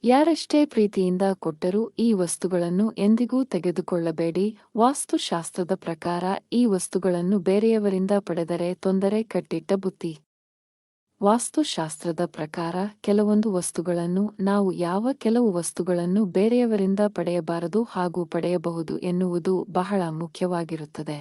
ಯಾರೆಷ್ಟೇ ಪ್ರೀತಿಯಿಂದ ಕೊಟ್ಟರೂ ಈ ವಸ್ತುಗಳನ್ನು ಎಂದಿಗೂ ತೆಗೆದುಕೊಳ್ಳಬೇಡಿ. ವಾಸ್ತುಶಾಸ್ತ್ರದ ಪ್ರಕಾರ ಈ ವಸ್ತುಗಳನ್ನು ಬೇರೆಯವರಿಂದ ಪಡೆದರೆ ತೊಂದರೆ. ಕಟ್ಟಿಟ್ಟ ಬುತ್ತಿ. ವಾಸ್ತುಶಾಸ್ತ್ರದ ಪ್ರಕಾರ ಕೆಲವೊಂದು ವಸ್ತುಗಳನ್ನು ನಾವು ಕೆಲವು ವಸ್ತುಗಳನ್ನು ಬೇರೆಯವರಿಂದ ಪಡೆಯಬಾರದು ಹಾಗೂ ಪಡೆಯಬಹುದು ಎನ್ನುವುದು ಬಹಳ ಮುಖ್ಯವಾಗಿರುತ್ತದೆ.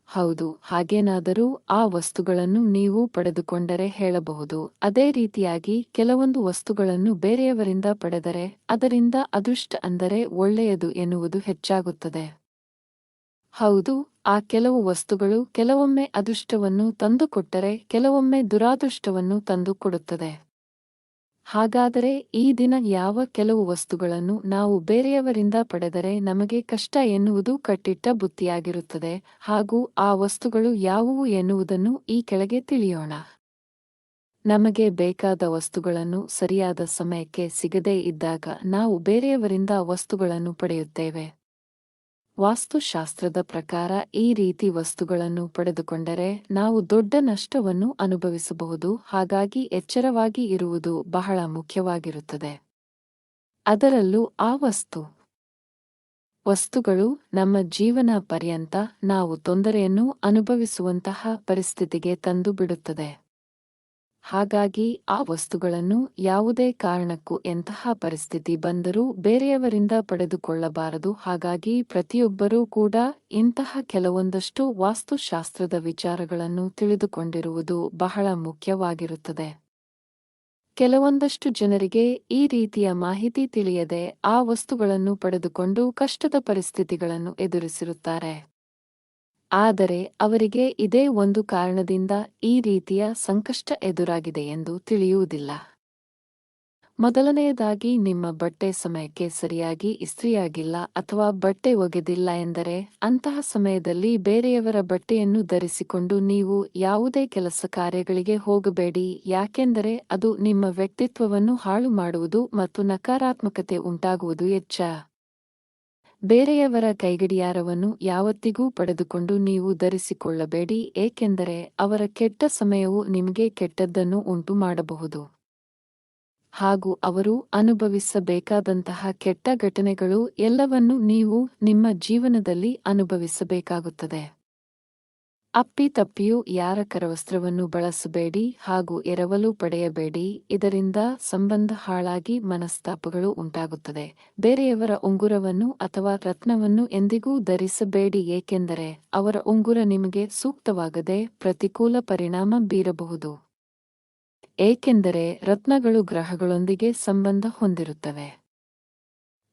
ಹೌದು, ಹಾಗೇನಾದರೂ ಆ ವಸ್ತುಗಳನ್ನು ನೀವು ಪಡೆದುಕೊಂಡರೆ ಹೇಳಬಹುದು. ಅದೇ ರೀತಿಯಾಗಿ ಕೆಲವೊಂದು ವಸ್ತುಗಳನ್ನು ಬೇರೆಯವರಿಂದ ಪಡೆದರೆ ಅದರಿಂದ ಅದೃಷ್ಟ ಅಂದರೆ ಒಳ್ಳೆಯದು ಎನ್ನುವುದು ಹೆಚ್ಚಾಗುತ್ತದೆ. ಹೌದು, ಆ ಕೆಲವು ವಸ್ತುಗಳು ಕೆಲವೊಮ್ಮೆ ಅದೃಷ್ಟವನ್ನು ತಂದುಕೊಟ್ಟರೆ ಕೆಲವೊಮ್ಮೆ ದುರಾದೃಷ್ಟವನ್ನು ತಂದುಕೊಡುತ್ತದೆ. ಹಾಗಾದರೆ ಈ ದಿನ ಕೆಲವು ವಸ್ತುಗಳನ್ನು ನಾವು ಬೇರೆಯವರಿಂದ ಪಡೆದರೆ ನಮಗೆ ಕಷ್ಟ ಎನ್ನುವುದು ಕಟ್ಟಿಟ್ಟ ಬುತ್ತಿಯಾಗಿರುತ್ತದೆ. ಹಾಗೂ ಆ ವಸ್ತುಗಳು ಯಾವುವು ಎನ್ನುವುದನ್ನು ಈ ಕೆಳಗೆ ತಿಳಿಯೋಣ. ನಮಗೆ ಬೇಕಾದ ವಸ್ತುಗಳನ್ನು ಸರಿಯಾದ ಸಮಯಕ್ಕೆ ಸಿಗದೇ ಇದ್ದಾಗ ನಾವು ಬೇರೆಯವರಿಂದ ವಸ್ತುಗಳನ್ನು ಪಡೆಯುತ್ತೇವೆ. ವಾಸ್ತುಶಾಸ್ತ್ರದ ಪ್ರಕಾರ ಈ ರೀತಿ ವಸ್ತುಗಳನ್ನು ಪಡೆದುಕೊಂಡರೆ ನಾವು ದೊಡ್ಡ ನಷ್ಟವನ್ನು ಅನುಭವಿಸಬಹುದು. ಹಾಗಾಗಿ ಎಚ್ಚರವಾಗಿ ಇರುವುದು ಬಹಳ ಮುಖ್ಯವಾಗಿರುತ್ತದೆ. ಅದರಲ್ಲೂ ಆ ವಸ್ತುಗಳು ನಮ್ಮ ಜೀವನ ಪರ್ಯಂತ ನಾವು ತೊಂದರೆಯನ್ನು ಅನುಭವಿಸುವಂತಹ ಪರಿಸ್ಥಿತಿಗೆ ತಂದು ಬಿಡುತ್ತದೆ. ಹಾಗಾಗಿ ಆ ವಸ್ತುಗಳನ್ನು ಯಾವುದೇ ಕಾರಣಕ್ಕೂ ಎಂತಹ ಪರಿಸ್ಥಿತಿ ಬಂದರೂ ಬೇರೆಯವರಿಂದ ಪಡೆದುಕೊಳ್ಳಬಾರದು. ಹಾಗಾಗಿ ಪ್ರತಿಯೊಬ್ಬರೂ ಕೂಡ ಇಂತಹ ಕೆಲವೊಂದಷ್ಟು ವಾಸ್ತುಶಾಸ್ತ್ರದ ವಿಚಾರಗಳನ್ನು ತಿಳಿದುಕೊಂಡಿರುವುದು ಬಹಳ ಮುಖ್ಯವಾಗಿರುತ್ತದೆ. ಕೆಲವೊಂದಷ್ಟು ಜನರಿಗೆ ಈ ರೀತಿಯ ಮಾಹಿತಿ ತಿಳಿಯದೆ ಆ ವಸ್ತುಗಳನ್ನು ಪಡೆದುಕೊಂಡು ಕಷ್ಟದ ಪರಿಸ್ಥಿತಿಗಳನ್ನು ಎದುರಿಸಿರುತ್ತಾರೆ. ಆದರೆ ಅವರಿಗೆ ಇದೇ ಒಂದು ಕಾರಣದಿಂದ ಈ ರೀತಿಯ ಸಂಕಷ್ಟ ಎದುರಾಗಿದೆ ಎಂದು ತಿಳಿಯುವುದಿಲ್ಲ. ಮೊದಲನೆಯದಾಗಿ ನಿಮ್ಮ ಬಟ್ಟೆ ಸಮಯಕ್ಕೆ ಸರಿಯಾಗಿ ಇಸ್ತ್ರಿಯಾಗಿಲ್ಲ ಅಥವಾ ಬಟ್ಟೆ ಒಗೆದಿಲ್ಲ ಎಂದರೆ ಅಂತಹ ಸಮಯದಲ್ಲಿ ಬೇರೆಯವರ ಬಟ್ಟೆಯನ್ನು ಧರಿಸಿಕೊಂಡು ನೀವು ಯಾವುದೇ ಕೆಲಸ ಕಾರ್ಯಗಳಿಗೆ ಹೋಗಬೇಡಿ. ಯಾಕೆಂದರೆ ಅದು ನಿಮ್ಮ ವ್ಯಕ್ತಿತ್ವವನ್ನು ಹಾಳು ಮಾಡುವುದು ಮತ್ತು ನಕಾರಾತ್ಮಕತೆ ಉಂಟಾಗುವುದು ಹೆಚ್ಚ. ಬೇರೆಯವರ ಕೈಗಡಿಯಾರವನ್ನು ಯಾವತ್ತಿಗೂ ಪಡೆದುಕೊಂಡು ನೀವು ಧರಿಸಿಕೊಳ್ಳಬೇಡಿ. ಏಕೆಂದರೆ ಅವರ ಕೆಟ್ಟ ಸಮಯವು ನಿಮಗೆ ಕೆಟ್ಟದ್ದನ್ನು ಉಂಟು ಮಾಡಬಹುದು. ಹಾಗೂ ಅವರು ಅನುಭವಿಸಬೇಕಾದಂತಹ ಕೆಟ್ಟ ಘಟನೆಗಳು ಎಲ್ಲವನ್ನೂ ನೀವು ನಿಮ್ಮ ಜೀವನದಲ್ಲಿ ಅನುಭವಿಸಬೇಕಾಗುತ್ತದೆ. ಅಪ್ಪಿತಪ್ಪಿಯೂ ಯಾರ ಕರವಸ್ತ್ರವನ್ನು ಬಳಸಬೇಡಿ ಹಾಗೂ ಎರವಲು ಪಡೆಯಬೇಡಿ. ಇದರಿಂದ ಸಂಬಂಧ ಹಾಳಾಗಿ ಮನಸ್ತಾಪಗಳು ಉಂಟಾಗುತ್ತದೆ. ಬೇರೆಯವರ ಉಂಗುರವನ್ನು ಅಥವಾ ರತ್ನವನ್ನು ಎಂದಿಗೂ ಧರಿಸಬೇಡಿ. ಏಕೆಂದರೆ ಅವರ ಉಂಗುರ ನಿಮಗೆ ಸೂಕ್ತವಾಗದೆ ಪ್ರತಿಕೂಲ ಪರಿಣಾಮ ಬೀರಬಹುದು. ಏಕೆಂದರೆ ರತ್ನಗಳು ಗ್ರಹಗಳೊಂದಿಗೆ ಸಂಬಂಧ ಹೊಂದಿರುತ್ತವೆ.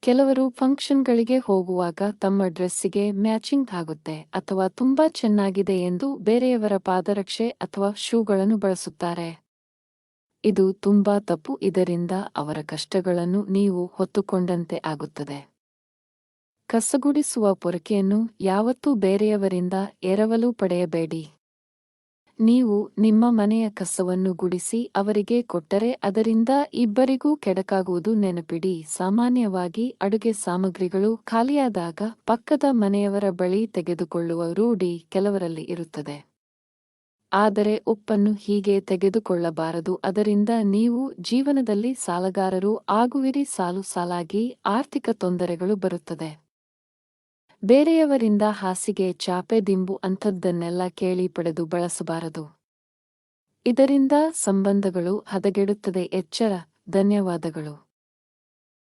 ಕೆಲವರು ಫಂಕ್ಷನ್ಗಳಿಗೆ ಹೋಗುವಾಗ ತಮ್ಮ ಡ್ರೆಸ್ಸಿಗೆ ಮ್ಯಾಚಿಂಗ್ ಆಗುತ್ತೆ ಅಥವಾ ತುಂಬಾ ಚೆನ್ನಾಗಿದೆ ಎಂದು ಬೇರೆಯವರ ಪಾದರಕ್ಷೆ ಅಥವಾ ಶೂಗಳನ್ನು ಬಳಸುತ್ತಾರೆ. ಇದು ತುಂಬಾ ತಪ್ಪು. ಇದರಿಂದ ಅವರ ಕಷ್ಟಗಳನ್ನು ನೀವು ಹೊತ್ತುಕೊಂಡಂತೆ ಆಗುತ್ತದೆ. ಕಸಗುಡಿಸುವ ಪೊರಕೆಯನ್ನು ಯಾವತ್ತೂ ಬೇರೆಯವರಿಂದ ಎರವಲು ಪಡೆಯಬೇಡಿ. ನೀವು ನಿಮ್ಮ ಮನೆಯ ಕಸವನ್ನು ಗುಡಿಸಿ ಅವರಿಗೆ ಕೊಟ್ಟರೆ ಅದರಿಂದ ಇಬ್ಬರಿಗೂ ಕೆಡಕಾಗುವುದು ನೆನಪಿಡಿ. ಸಾಮಾನ್ಯವಾಗಿ ಅಡುಗೆ ಸಾಮಗ್ರಿಗಳು ಖಾಲಿಯಾದಾಗ ಪಕ್ಕದ ಮನೆಯವರ ಬಳಿ ತೆಗೆದುಕೊಳ್ಳುವ ರೂಢಿ ಕೆಲವರಲ್ಲಿ ಇರುತ್ತದೆ. ಆದರೆ ಉಪ್ಪನ್ನು ಹೀಗೆ ತೆಗೆದುಕೊಳ್ಳಬಾರದು. ಅದರಿಂದ ನೀವು ಜೀವನದಲ್ಲಿ ಸಾಲಗಾರರು ಆಗುವಿರಿ. ಸಾಲು ಸಾಲಾಗಿ ಆರ್ಥಿಕ ತೊಂದರೆಗಳು ಬರುತ್ತದೆ. ಬೇರೆಯವರಿಂದ ಹಾಸಿಗೆ ಚಾಪೆ ದಿಂಬು ಅಂಥದ್ದನ್ನೆಲ್ಲ ಕೇಳಿ ಪಡೆದು ಬಳಸಬಾರದು. ಇದರಿಂದ ಸಂಬಂಧಗಳು ಹದಗೆಡುತ್ತದೆ. ಎಚ್ಚರ. ಧನ್ಯವಾದಗಳು.